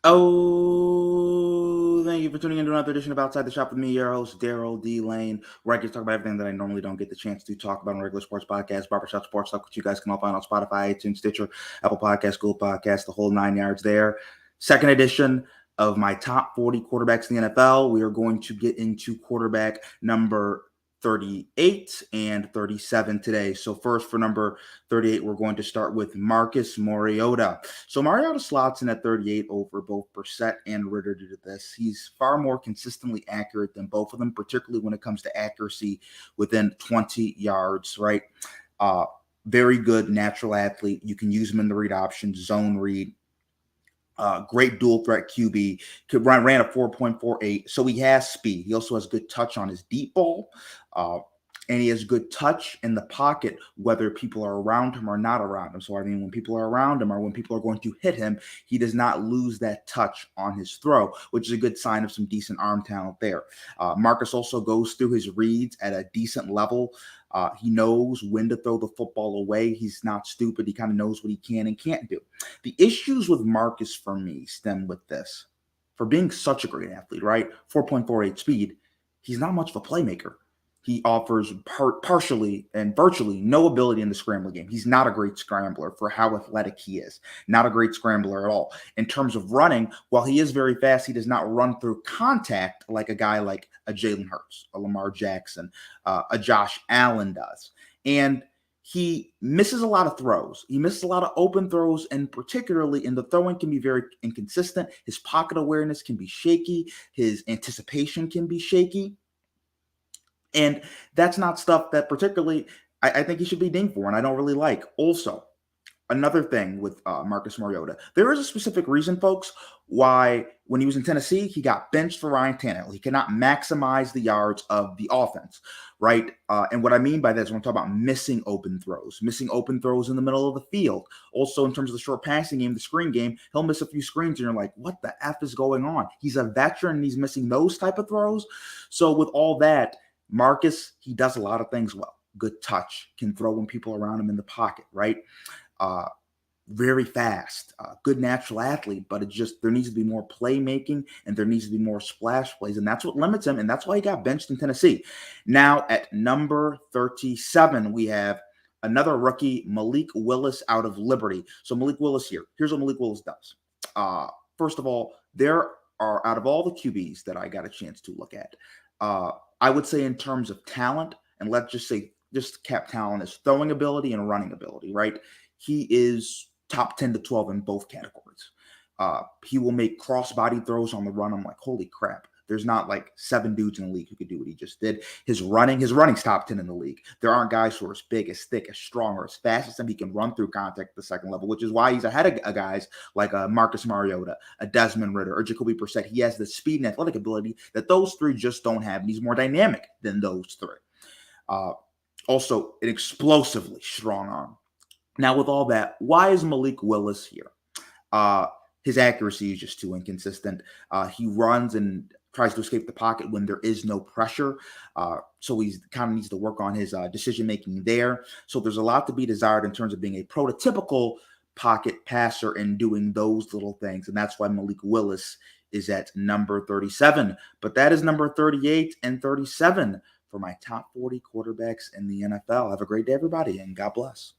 Oh, thank you for tuning into another edition of Outside the Shop with me, your host, Daryl D. Lane, where I get to talk about everything that I normally don't get the chance to talk about on regular sports podcasts, barbershop sports talk, which you guys can all find on Spotify, iTunes, Stitcher, Apple Podcasts, Google Podcasts, the whole 9 yards there. Second edition of my top 40 quarterbacks in the NFL. We are going to get into quarterback number 38 and 37 today. So first for number 38, we're going to start with Marcus Mariota. So Mariota slots in at 38 over both Brissett and Ritter due to this. He's far more consistently accurate than both of them, particularly when it comes to accuracy within 20 yards, right? Very good natural athlete. You can use him in the read option, zone read. Great dual threat QB. Ran a 4.48. So he has speed. He also has good touch on his deep ball. And he has good touch in the pocket, whether people are around him or not around him. So, I mean, when people are around him or when people are going to hit him, he does not lose that touch on his throw, which is a good sign of some decent arm talent there. Marcus also goes through his reads at a decent level. He knows when to throw the football away. He's not stupid. He kind of knows what he can and can't do. The issues with Marcus for me stem with this. For being such a great athlete, right? 4.48 speed, he's not much of a playmaker. He offers partially and virtually no ability in the scrambling game. He's not a great scrambler for how athletic he is. Not a great scrambler at all. In terms of running, while he is very fast, he does not run through contact like a guy like a Jalen Hurts, a Lamar Jackson, a Josh Allen does. And he misses a lot of throws. He misses a lot of open throws, and particularly in the throwing can be very inconsistent. His pocket awareness can be shaky. His anticipation can be shaky. And that's not stuff that particularly I think he should be dinged for, and I don't really like. Also, another thing with Marcus Mariota, there is a specific reason, folks, why when he was in Tennessee, he got benched for Ryan Tannehill. He cannot maximize the yards of the offense, right? And what I mean by that is when I'm talking about missing open throws in the middle of the field. Also, in terms of the short passing game, the screen game, he'll miss a few screens, and you're like, what the F is going on? He's a veteran, and he's missing those type of throws. So with all that, Marcus, he does a lot of things well. Good touch, can throw when people are around him in the pocket, right? Very fast, good natural athlete, but it's just there needs to be more playmaking and there needs to be more splash plays, and that's what limits him, and that's why he got benched in Tennessee. Now at number 37, we have another rookie, Malik Willis out of Liberty. So Malik Willis here. Here's what Malik Willis does. First of all, there are, out of all the QBs that I got a chance to look at, I would say in terms of talent, and let's just say just cap talent is throwing ability and running ability, right? He is top 10 to 12 in both categories. He will make cross-body throws on the run. I'm like, holy crap. There's not like 7 dudes in the league who could do what he just did. His running's top 10 in the league. There aren't guys who are as big, as thick, as strong, or as fast as him. He can run through contact at the second level, which is why he's ahead of guys like Marcus Mariota, a Desmond Ritter, or Jacoby Brissett. He has the speed and athletic ability that those three just don't have, and he's more dynamic than those three. Also, an explosively strong arm. Now, with all that, why is Malik Willis here? His accuracy is just too inconsistent. He runs and tries to escape the pocket when there is no pressure. So he kind of needs to work on his decision-making there. So there's a lot to be desired in terms of being a prototypical pocket passer and doing those little things. And that's why Malik Willis is at number 37. But that is number 38 and 37 for my top 40 quarterbacks in the NFL. Have a great day, everybody, and God bless.